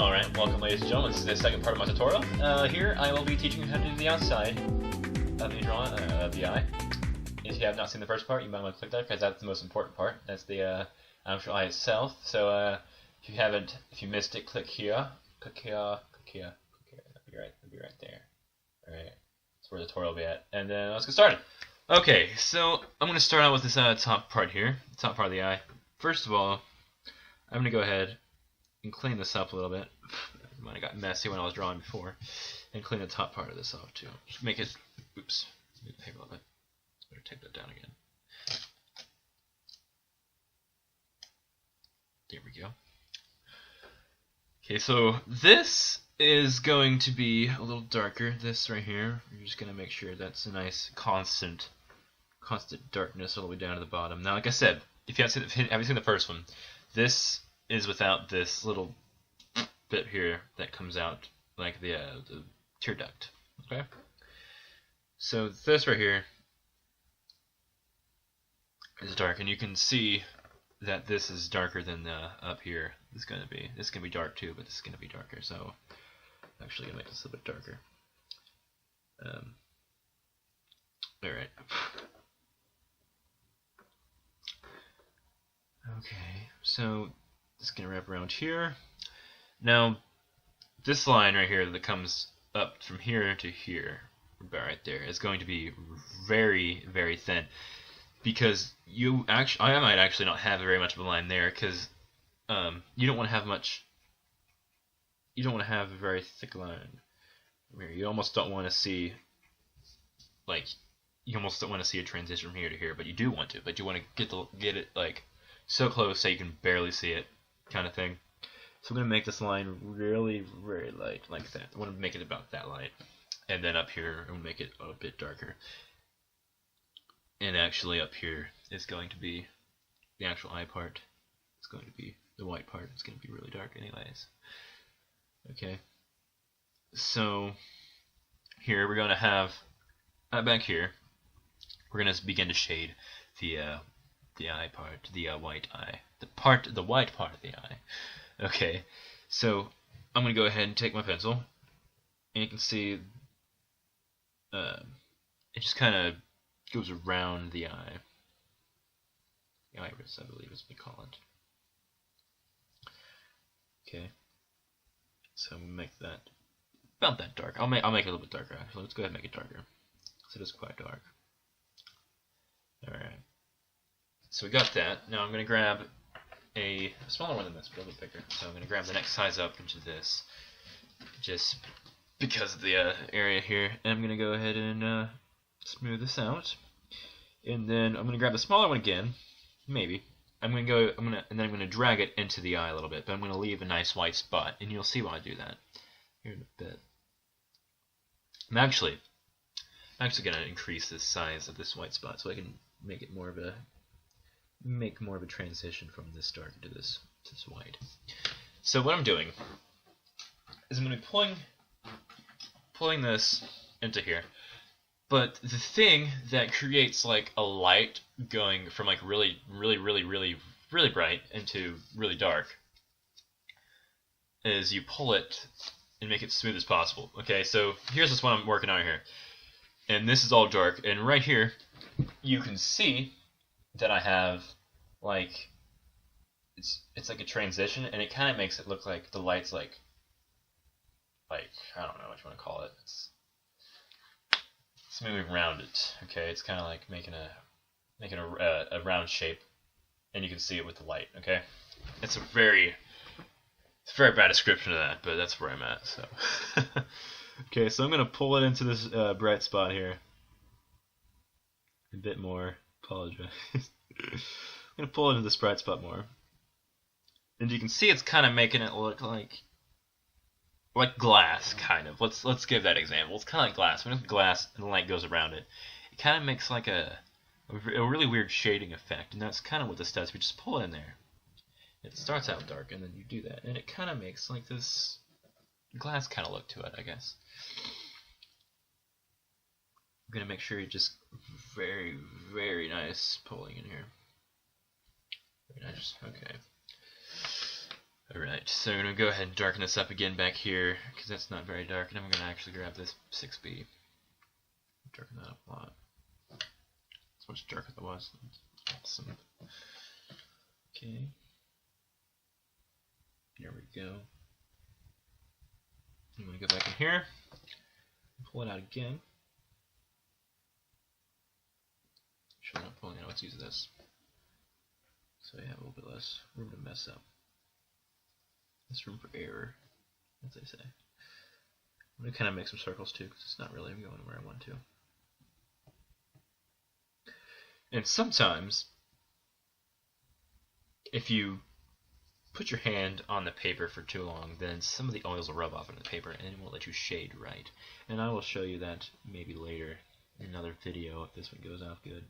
Alright, welcome ladies and gentlemen. This is the second part of my tutorial. Here I will be teaching you how to do the outside of the drawing, of the eye. If you have not seen the first part, you might want to click that because that's the most important part. That's the actual eye itself. So if you missed it, click here. Click here, click here, click here. That'll be right there. Alright, that's where the tutorial will be at. And then let's get started. Okay, so I'm going to start out with this top part here, the top part of the eye. First of all, I'm going to go ahead and clean this up a little bit. Might have got messy when I was drawing before. And clean the top part of this off too. Just make it, oops, move the paper a little bit. Better take that down again. There we go. Okay, so this is going to be a little darker. This right here, you're just going to make sure that's a nice constant darkness all the way down to the bottom. Now, like I said, if you haven't seen the first one, this is without this little bit here that comes out like the tear duct. Okay, so this right here is dark, and you can see that this is darker than up here. This is gonna be dark too, but this is gonna be darker. So I'm actually gonna make this a little bit darker. All right. Okay, so it's going to wrap around here. Now, this line right here that comes up from here to here, about right there, is going to be very, very thin. Because I might actually not have very much of a line there, because you don't want to have much. You don't want to have a very thick line. You almost don't want to see, you almost don't want to see a transition from here to here, but you do want to. But you want to get it like so close so you can barely see it, kind of thing. So I'm going to make this line really, very light, like that. I want to make it about that light. And then up here, I'm going to make it a bit darker. And actually up here is going to be the actual eye part. It's going to be the white part. It's going to be really dark anyways. Okay. So here we're going to have, back here, we're going to begin to shade the eye part, the white eye, the white part of the eye. Okay, so I'm gonna go ahead and take my pencil, and you can see it just kind of goes around the eye. The iris, I believe, is what we call it. Okay, so I'm gonna make that about that dark. I'll make it a little bit darker actually. Let's go ahead and make it darker. So it is quite dark. All right. So we got that. Now I'm going to grab a smaller one than this, but a little bit bigger. So I'm going to grab the next size up into this, just because of the area here. And I'm going to go ahead and smooth this out. And then I'm going to grab the smaller one again, maybe. And then I'm going to drag it into the eye a little bit, but I'm going to leave a nice white spot, and you'll see why I do that here in a bit. I'm actually going to increase the size of this white spot so I can make it more of a transition from this dark to this white. So what I'm doing is I'm going to be pulling this into here. But the thing that creates like a light going from like really bright into really dark is you pull it and make it smooth as possible. Okay, so here's this one I'm working on here. And this is all dark, and right here you can see that I have like it's like a transition, and it kind of makes it look like the light's like I don't know what you want to call it. It's moving around it. Okay, it's kind of like making a round shape, and you can see it with the light. Okay, it's a very bad description of that, but that's where I'm at. So okay, so I'm gonna pull it into this bright spot here a bit more. Apologize. I'm going to pull it into this bright spot more. And you can see it's kind of making it look like glass, kind of. Let's give that example. It's kind of like glass. When it's glass and the light goes around it, it kind of makes like a really weird shading effect. And that's kind of what this does. We just pull it in there. It starts out dark, and then you do that. And it kind of makes like this glass kind of look to it, I guess. I'm going to make sure you just very, very nice pulling in here. Very nice. Okay. Alright, so I'm going to go ahead and darken this up again back here, because that's not very dark, and I'm going to actually grab this 6B. Darken that up a lot. It's much darker than it was. Awesome. Okay. Here we go. I'm going to go back in here, pull it out again. Actually, not pulling it out, let's use this. So I have a little bit less room to mess up. Less room for error, as they say. I'm going to kind of make some circles too, because it's not really going where I want to. And sometimes, if you put your hand on the paper for too long, then some of the oils will rub off on the paper and it won't let you shade right. And I will show you that maybe later in another video if this one goes off good.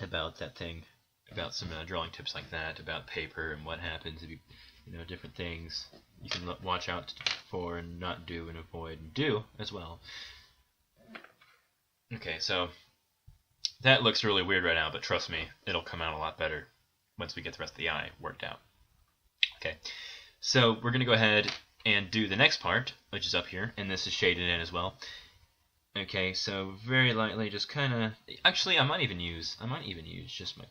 About that thing, about some drawing tips like that, about paper and what happens if you know, different things you can watch out for and not do and avoid and do as well. Okay, so that looks really weird right now, but trust me, it'll come out a lot better once we get the rest of the eye worked out. Okay, so we're going to go ahead and do the next part, which is up here, and this is shaded in as well. Okay, so very lightly, just kind of. Actually, I might even use just my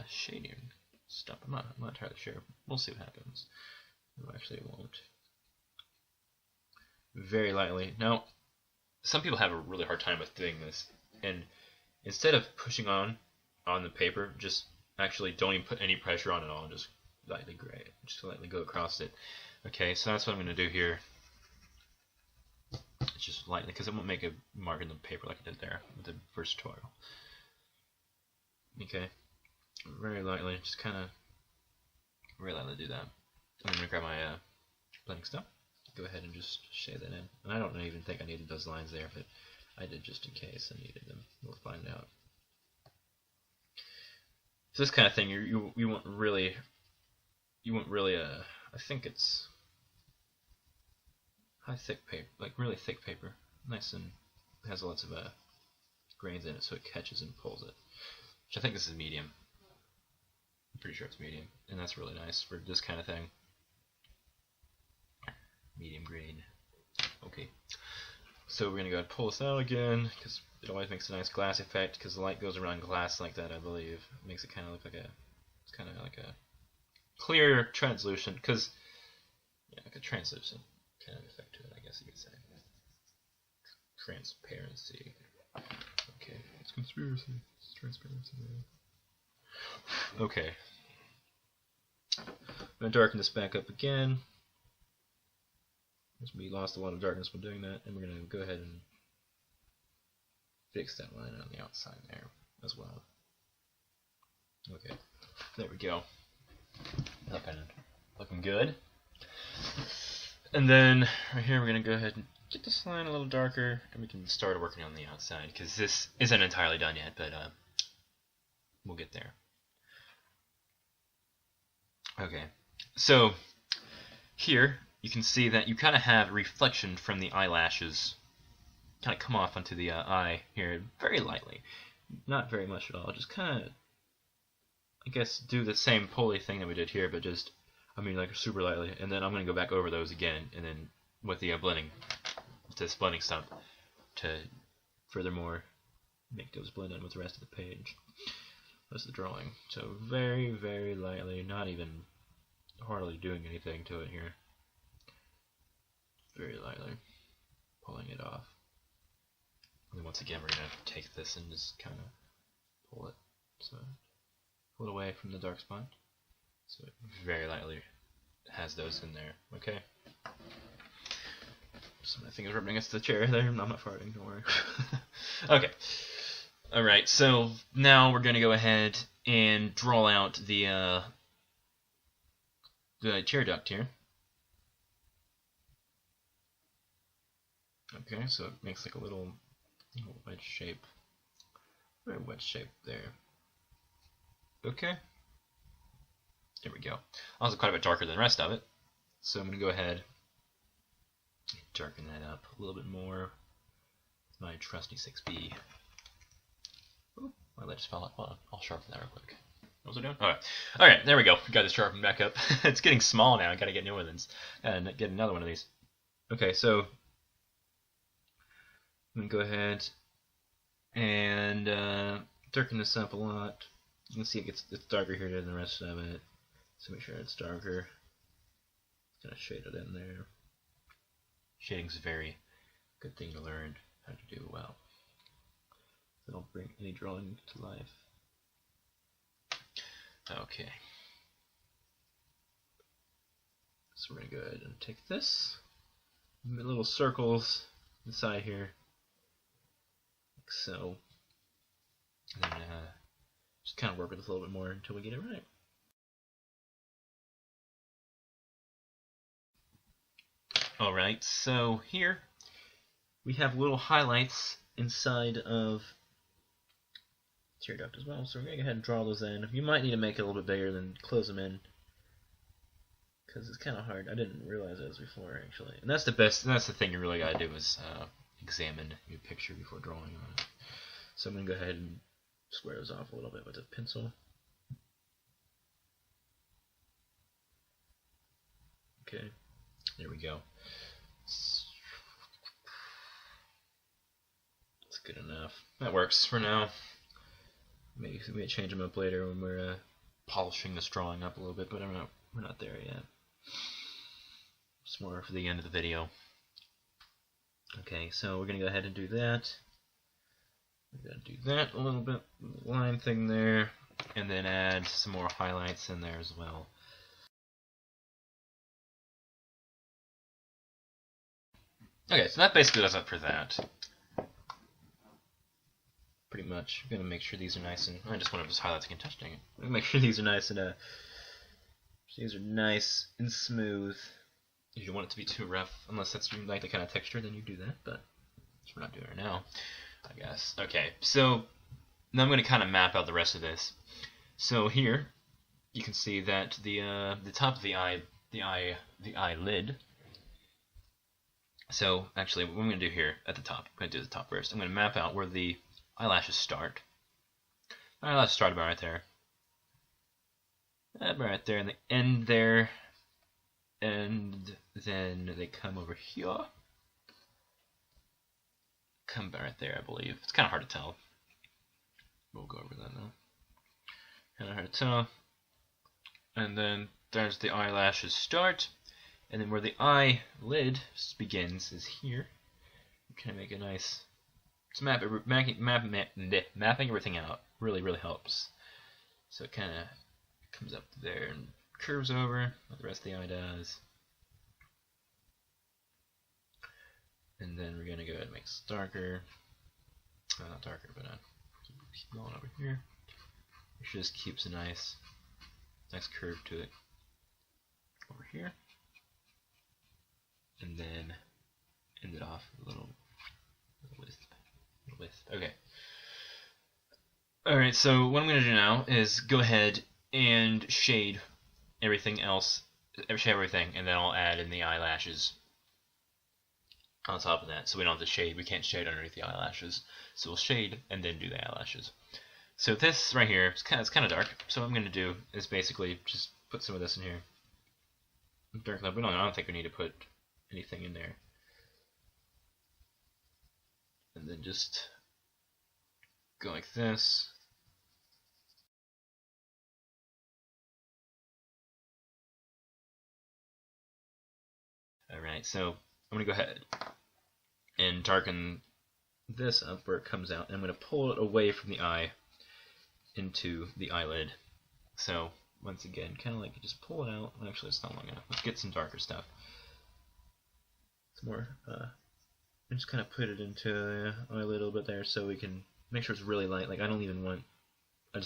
shading stuff. I'm not entirely sure. We'll see what happens. No, actually, it won't. Very lightly. Now, some people have a really hard time with doing this, and instead of pushing on the paper, just actually don't even put any pressure on at all. Just lightly go across it. Okay, so that's what I'm going to do here. It's just lightly, because it won't make a mark in the paper like I did there with the first tutorial. Okay, very lightly, just kind of very lightly do that. I'm going to grab my blending stuff, go ahead and just shade that in. And I don't even think I needed those lines there, but I did just in case I needed them. We'll find out. So this kind of thing, you won't really, I think it's high thick paper, like really thick paper, nice, and has lots of grains in it, so it catches and pulls it. Which I think this is medium. I'm pretty sure it's medium, and that's really nice for this kind of thing. Medium grain. Okay, so we're gonna go ahead and pull this out again, because it always makes a nice glass effect, because the light goes around glass like that, I believe. It makes it kind of look like it's kind of like a clear, translucent, because, yeah, like a translucent kind of effect to it, I guess you could say. Transparency. Okay, it's conspiracy. It's transparency. Okay. I'm going to darken this back up again. We lost a lot of darkness when doing that, and we're going to go ahead and fix that line on the outside there as well. Okay, there we go. Looking good. And then right here we're going to go ahead and get this line a little darker, and we can start working on the outside, because this isn't entirely done yet, but we'll get there. Okay, so here you can see that you kind of have reflection from the eyelashes kind of come off onto the eye here very lightly. Not very much at all, just kind of, I guess, do the same pulley thing that we did here, but just, I mean, like super lightly, and then I'm going to go back over those again, and then with the blending, with this blending stump, to furthermore make those blend in with the rest of the page. That's the drawing. So very, very lightly, not even hardly doing anything to it here. Very lightly pulling it off. And then once again, we're going to take this and just kind of pull it. So pull it away from the dark spot. So it very lightly has those in there. Okay. So my finger's rubbing against the chair there. I'm not farting, don't worry. Okay. Alright, so now we're going to go ahead and draw out the chair duct here. Okay, so it makes like a little wedge shape. Very wedge shape there. Okay. There we go. Also quite a bit darker than the rest of it. So I'm going to go ahead and darken that up a little bit more with my trusty 6B. Ooh, my light just fell out. Hold on, I'll sharpen that real quick. What was I doing? Alright, there we go. Got this sharpened back up. It's getting small now. I gotta get new ones and get another one of these. Okay, so I'm gonna go ahead and darken this up a lot. You can see it's darker here than the rest of it. So make sure it's darker. Kind of shade it in there. Shading's a very good thing to learn how to do well. It'll bring any drawing to life. Okay. So we're gonna go ahead and take this, little circles inside here, like so, and then just kind of work with this a little bit more until we get it right. Alright, so here we have little highlights inside of tear duct as well, so we're going to go ahead and draw those in. You might need to make it a little bit bigger than close them in, because it's kind of hard. I didn't realize that before, actually. And that's the thing you really got to do is examine your picture before drawing on it. So I'm going to go ahead and square those off a little bit with a pencil. Okay, there we go. That's good enough. That works for now. Maybe we may change them up later when we're polishing this drawing up a little bit, but we're not there yet. It's more for the end of the video. Okay, so we're gonna go ahead and do that. We're gonna do that a little bit, line thing there, and then add some more highlights in there as well. Okay, so that basically does it for that. Pretty much. I'm gonna make sure these are nice, and I just want to just highlight again, touching it. I'm gonna make sure these are nice and smooth. If you want it to be too rough, unless that's you like the kind of texture, then you do that. But we're not doing it right now, I guess. Okay, so now I'm gonna kind of map out the rest of this. So here, you can see that the top of the eyelid. So actually, what I'm going to do here at the top, I'm going to do the top first. I'm going to map out where the eyelashes start. My eyelashes start about right there. About right there, and they end there. And then they come over here. Come about right there, I believe. It's kind of hard to tell. We'll go over that now. Kind of hard to tell. And then there's the eyelashes start. And then where the eyelid begins is here. Kind of make a nice. So mapping everything out really helps. So it kind of comes up there and curves over, like the rest of the eye does. And then we're gonna go ahead and make this darker. Not darker, but keep going over here. It just keeps a nice curve to it over here. And then end it off with a little wisp. Okay. Alright, so what I'm going to do now is go ahead and shade everything else, and then I'll add in the eyelashes on top of that. So we don't have to shade, we can't shade underneath the eyelashes. So we'll shade and then do the eyelashes. So this right here, it's kind of dark, so what I'm going to do is basically just put some of this in here. Darken up, I don't think we need to put anything in there. And then just go like this. Alright, so I'm going to go ahead and darken this up where it comes out, and I'm going to pull it away from the eye into the eyelid. So once again, kind of like you just pull it out. Actually, it's not long enough. Let's get some darker stuff. More, just kind of put it into the eyelid a little bit there, so we can make sure it's really light. Like I just want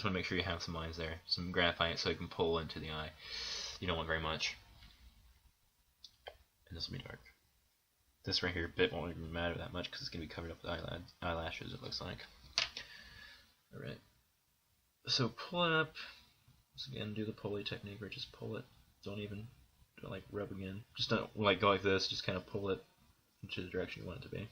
to make sure you have some lines there, some graphite, so you can pull into the eye. You don't want very much. And this will be dark. This right here bit won't even matter that much because it's gonna be covered up with eyelashes. It looks like. All right. So pull it up. Once again, do the pulley technique, or just pull it. Don't like rub again. Just don't like go like this. Just kind of pull it into the direction you want it to be.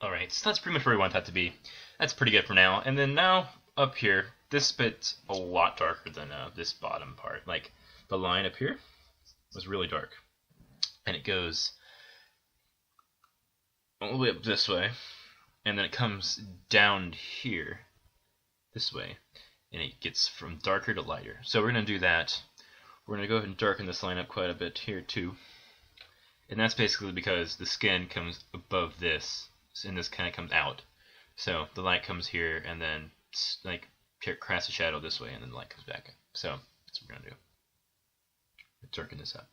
Alright, so that's pretty much where we want that to be. That's pretty good for now. And then now, up here, this bit's a lot darker than this bottom part. Like, the line up here was really dark. And it goes all the way up this way, and then it comes down here, this way, and it gets from darker to lighter. So we're going to do that. We're going to go ahead and darken this line up quite a bit here too. And that's basically because the skin comes above this, and this kind of comes out. So the light comes here, and then like casts a shadow this way, and then the light comes back. So that's what we're gonna do. Darken this up.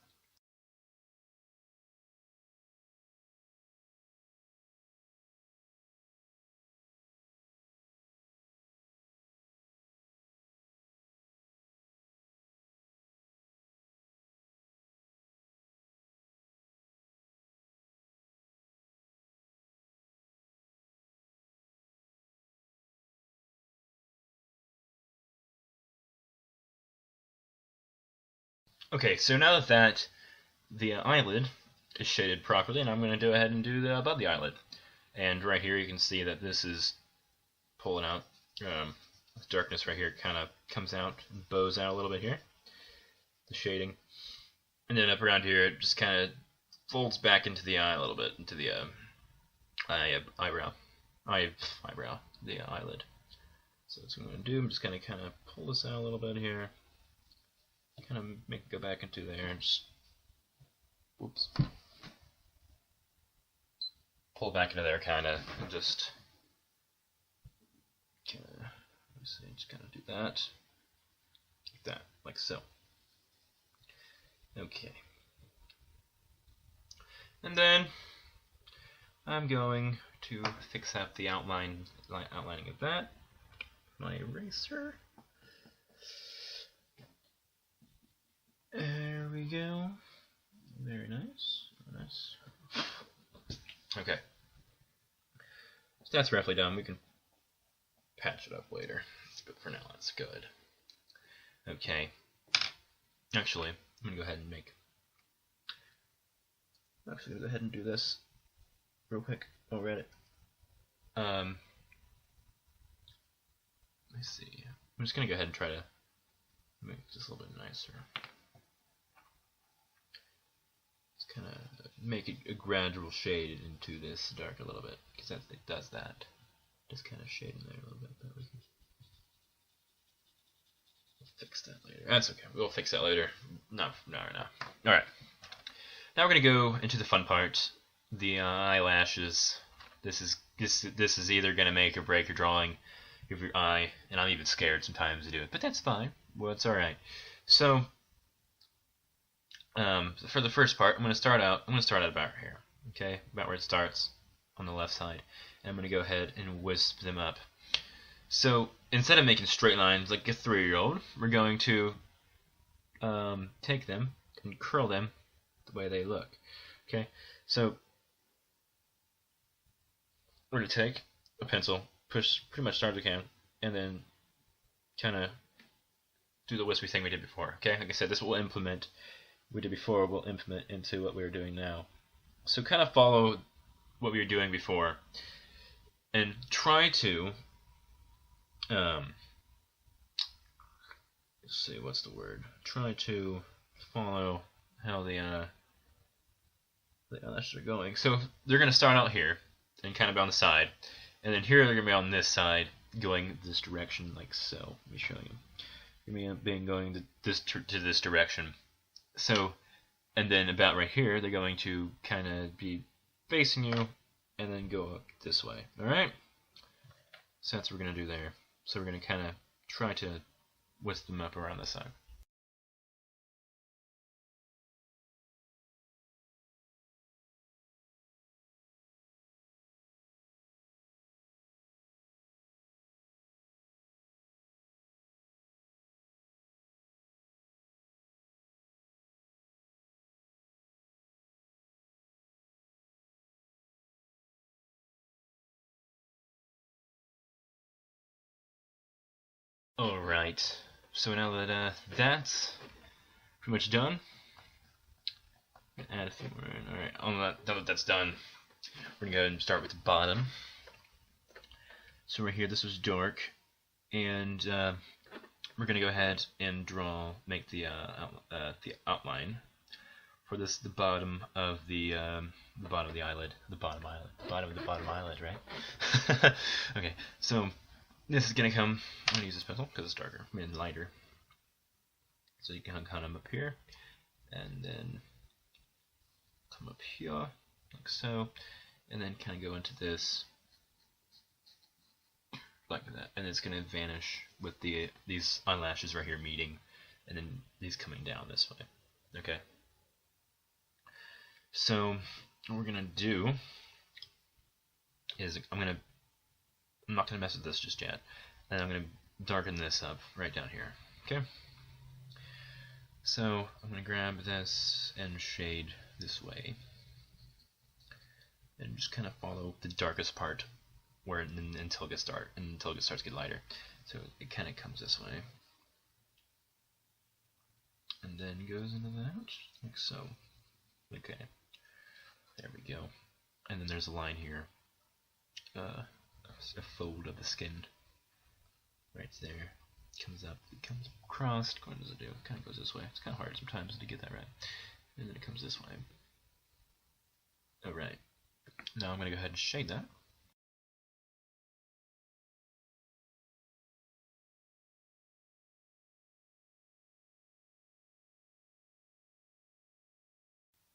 Okay, so now that the eyelid is shaded properly, and I'm going to go ahead and do the above the eyelid. And right here you can see that this is pulling out. This darkness right here kind of comes out, bows out a little bit here, the shading. And then up around here it just kind of folds back into the eye a little bit, into the eyebrow, the eyelid. So that's what I'm going to do. I'm just going to kind of pull this out a little bit here. Kind of make it go back into there and just, whoops, pull back into there, kind of, and just kind of, let's see, just kind of do that, like so. Okay, and then I'm going to fix up the outlining of that. My eraser. There we go. Very nice. Very nice. Okay. So that's roughly done. We can patch it up later. But for now, that's good. Okay. Actually, I'm going to go ahead and go ahead and do this real quick while we're at it. Let me see. I'm just going to go ahead and try to make this a little bit nicer. Kind of make a gradual shade into this dark a little bit, because it does that. Just kind of shade in there a little bit. But we'll fix that later. That's okay. We'll fix that later. Not right now. All right. Now we're gonna go into the fun part. The eyelashes. This is either gonna make or break your drawing of your eye, and I'm even scared sometimes to do it, but that's fine. Well, it's all right. So. For the first part, I'm going to start out about here, okay, about where it starts on the left side, and I'm going to go ahead and wisp them up. So instead of making straight lines like a 3-year-old, we're going to take them and curl them the way they look. Okay, so we're going to take a pencil, push pretty much start as we can, and then kind of do the wispy thing we did before. Okay, like I said, this will implement. We did before, we'll implement into what we're doing now. So kind of follow what we were doing before, and try to, let's see, what's the word? Try to follow how the eyelashes are going. So they're going to start out here, and kind of on the side, and then here they're going to be on this side, going this direction, like so. Let me show you. You're going to this direction. So, and then about right here, they're going to kind of be facing you, and then go up this way. All right. So that's what we're gonna do there. So we're gonna kind of try to wisp them up around this side. Alright, so now that that's pretty much done, I'm gonna add a few more in. Alright, that's done. We're gonna go ahead and start with the bottom. So right here, this was dark, and we're gonna go ahead and make the outline for this, the bottom of the eyelid, the bottom of the bottom eyelid, right? Okay, so this is gonna come. I'm gonna use this pencil because it's darker and lighter. So you can kind of up here, and then come up here like so, and then kind of go into this like that, and it's gonna vanish with these eyelashes right here meeting, and then these coming down this way. Okay. So what we're gonna do is I'm not gonna mess with this just yet, and I'm gonna darken this up right down here. Okay. So I'm gonna grab this and shade this way, and just kind of follow the darkest part until it gets dark, until it starts to get lighter. So it kind of comes this way, and then goes into that like so. Okay. There we go. And then there's a line here, a fold of the skin right there. Comes up, it comes across. What does it do? It kind of goes this way. It's kind of hard sometimes to get that right. And then it comes this way. Alright. Now I'm going to go ahead and shade that.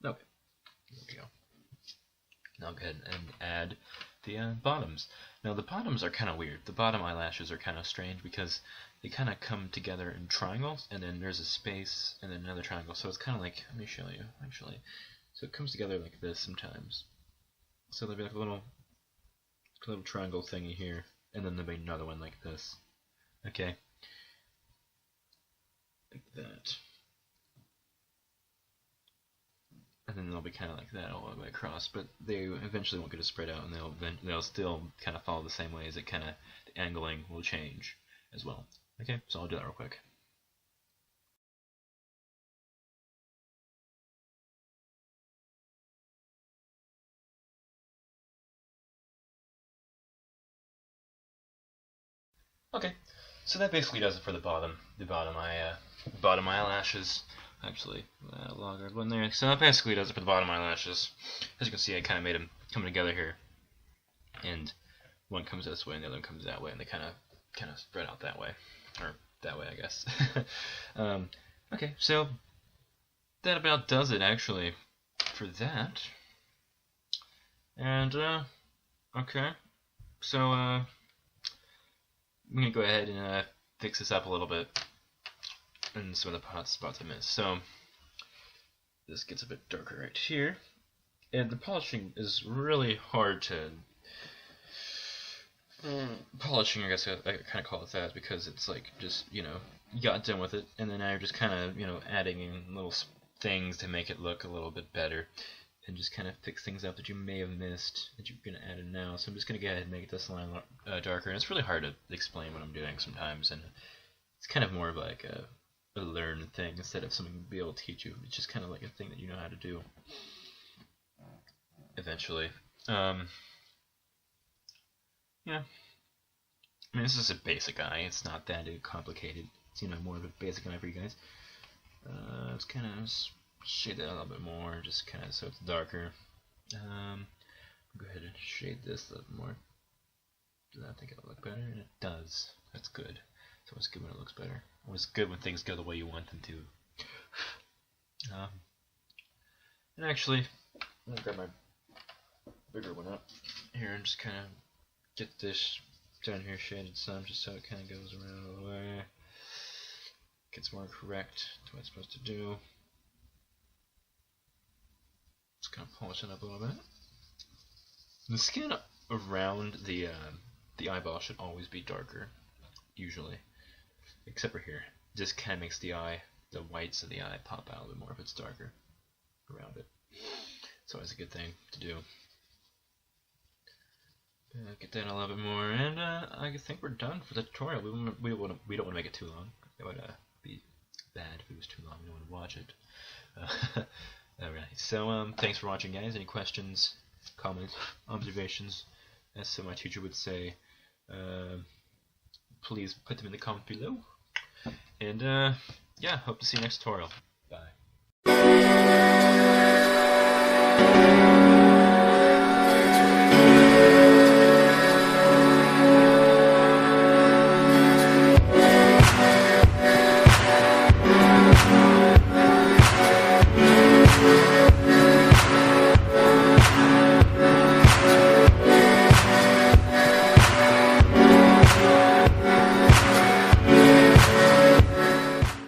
Okay. There we go. Now I'll go ahead and add the bottoms. Now the bottoms are kind of weird. The bottom eyelashes are kind of strange because they kind of come together in triangles, and then there's a space, and then another triangle. So it's kind of like, let me show you actually. So it comes together like this sometimes. So there'll be like a little triangle thingy here, and then there'll be another one like this. Okay, like that. And then they'll be kind of like that all the way across, but they eventually won't get to spread out, and they'll still kind of follow the same way as it kind of, the angling will change as well. Okay, so I'll do that real quick. Okay, so that basically does it for the bottom eyelashes. Actually, longer one there. So that basically does it for the bottom eyelashes. As you can see, I kind of made them coming together here, and one comes this way and the other one comes that way, and they kind of spread out that way, or that way, I guess. Okay, so that about does it actually for that. And okay, so I'm gonna go ahead and fix this up a little bit, and some of the hot spots I missed. So this gets a bit darker right here, and the polishing is really hard to polishing. I guess I kind of call it that because it's like just you got done with it, and then now you're just kind of adding in little things to make it look a little bit better, and just kind of fix things up that you may have missed that you're gonna add in now. So I'm just gonna go ahead and make this line darker, and it's really hard to explain what I'm doing sometimes, and it's kind of more of like a learned thing instead of something to be able to teach you. It's just kind of like a thing that you know how to do eventually. Yeah, I mean, this is a basic eye. It's not that complicated. It's more of a basic eye for you guys. Let's kind of shade that a little bit more, just kind of so it's darker. Go ahead and shade this a little more. Does that think it'll look better? And it does. That's good. It's always good when it looks better. Always good when things go the way you want them to. And actually, I'm gonna grab my bigger one up here and just kind of get this down here shaded some, just so it kind of goes around all the way. Gets more correct to what it's supposed to do. Just kind of polish it up a little bit. The skin around the eyeball should always be darker, usually, except for here. It just kind of makes the whites of the eye pop out a little more if it's darker around it. It's always a good thing to do. Get that a little bit more, and I think we're done for the tutorial. We don't want to make it too long. It would be bad if it was too long. We don't want to watch it. Alright, so thanks for watching, guys. Any questions? comments, observations, as so my teacher would say, please put them in the comments below. And yeah, hope to see you next tutorial. Bye.